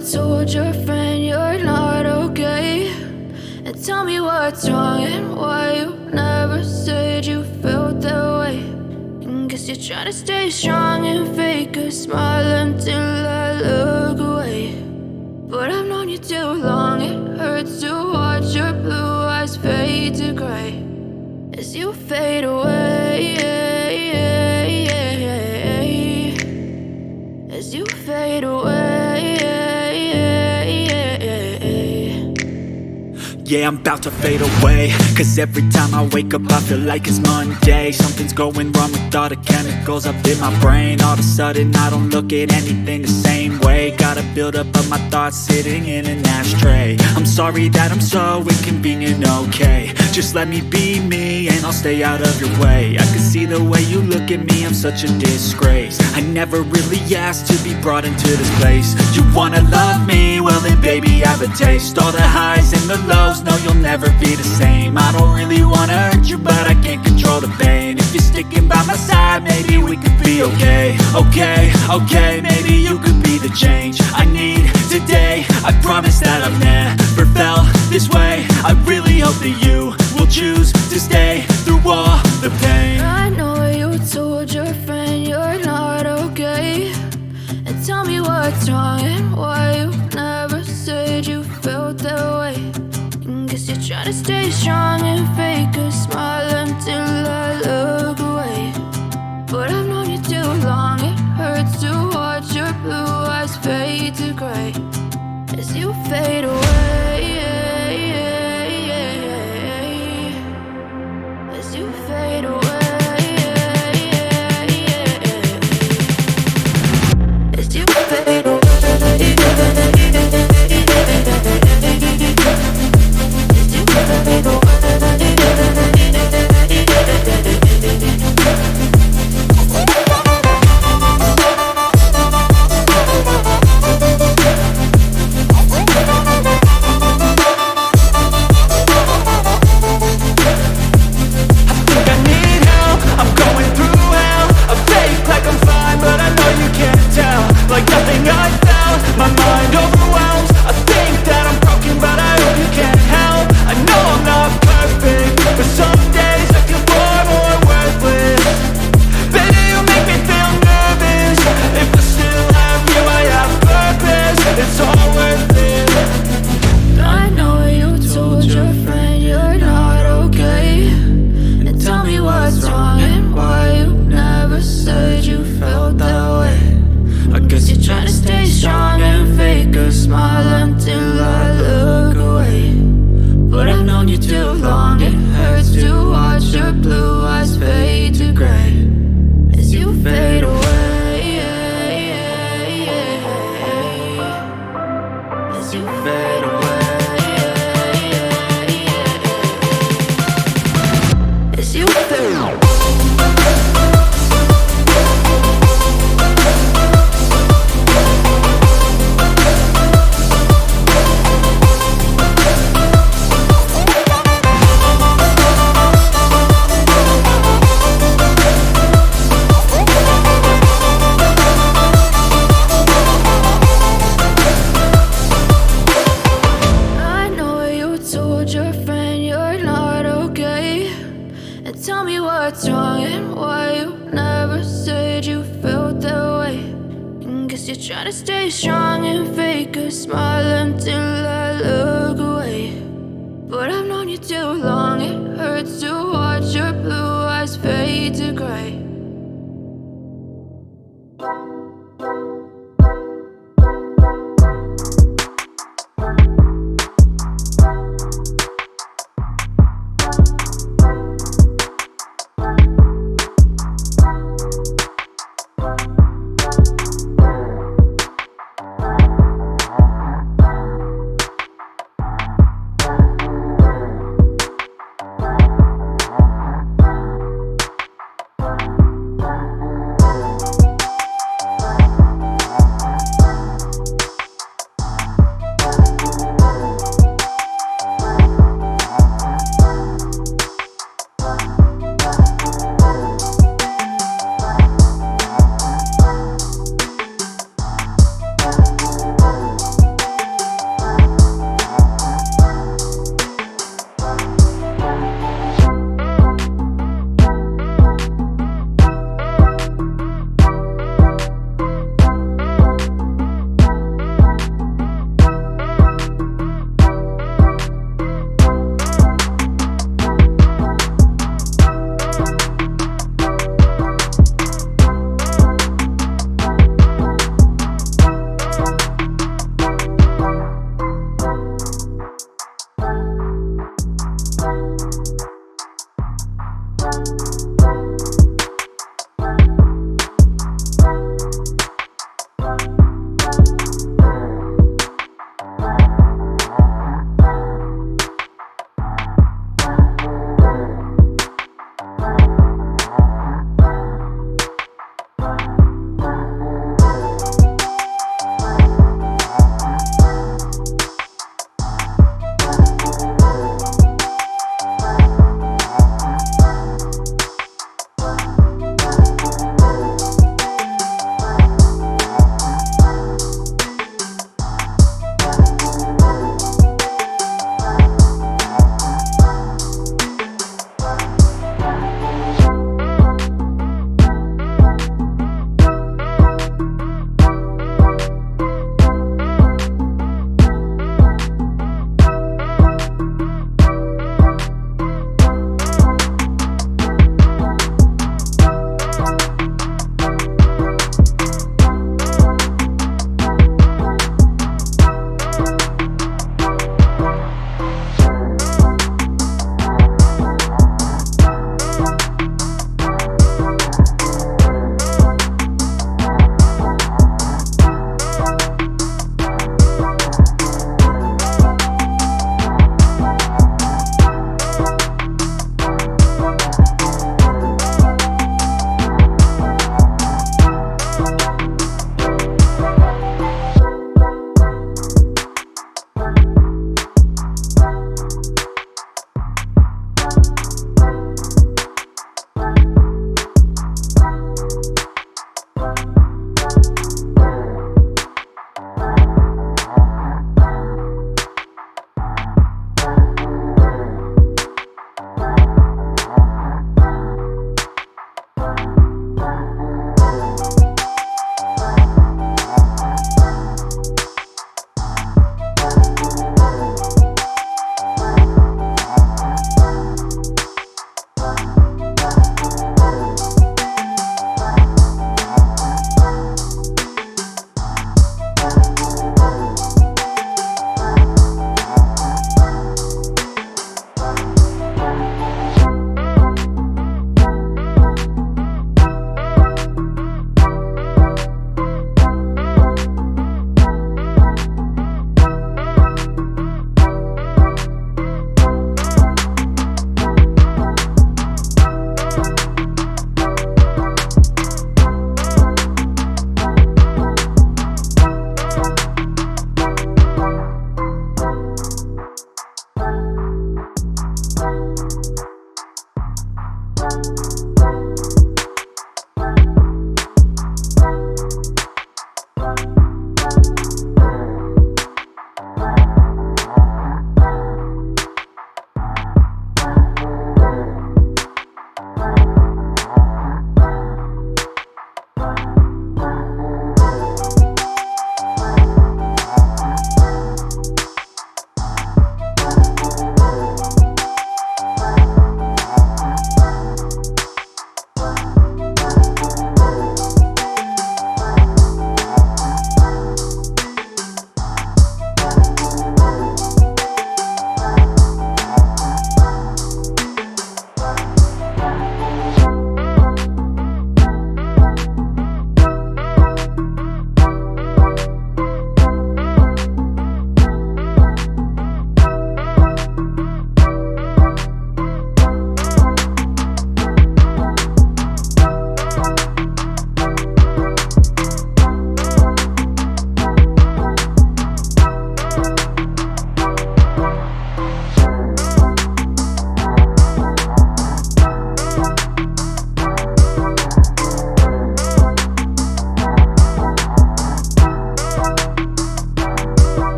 told your friend you're not okay? And tell me what's wrong and why you never said you felt that way. And guess you're trying to stay strong and fake a smile until I look away. But I've known you too long, it hurts to watch your blue eyes fade to gray as you fade away, as you fade away. Yeah, I'm about to fade away, cause every time I wake up I feel like it's Monday. Something's going wrong with all the chemicals up in my brain. All of a sudden I don't look at anything the same way. Got a buildup of my thoughts sitting in an ashtray. I'm sorry that I'm so inconvenient, okay? Just let me be me and I'll stay out of your way. I can see the way you look at me, I'm such a disgrace. I never really asked to be brought into this place. You wanna love me? Well then baby, have a taste. All the highs and the lows, no, you'll never be the same. I don't really wanna hurt you, but I can't control the pain. If you're sticking by my side, maybe we could be okay. Okay, maybe you could be the change I need today. I promise that I've never felt this way. I really hope that you will choose to stay through all the pain. I know you told your friend you're not okay. And tell me what's wrong and why you never said you felt that way. Guess you're trying to stay strong and fake a smile until I look away. But I've known you too long, it hurts to watch your blue eyes fade to gray as you fade away, as you fade away, as you fade away. Like nothing I found, my mind overwhelms. I think that I'm broken, but I hope you can't help. I know I'm not perfect, but some days I feel far more worthless. Baby, you make me feel nervous. If I still have you, I have purpose. It's all worth it. I know you told your friend you're not okay. And tell me what's wrong and why you never said you felt that way. I guess you're trying to stay strong and fake a smile until I look away. But I've known you too long, it hurts to watch your blue eyes fade to gray as you fade away, as you fade away, as you fade away. Your friend you're not okay. And tell me what's wrong and why you never said you felt that way. And guess you're trying to stay strong and fake a smile until I look away. But I've known you too long, it hurts to watch your blue eyes fade to gray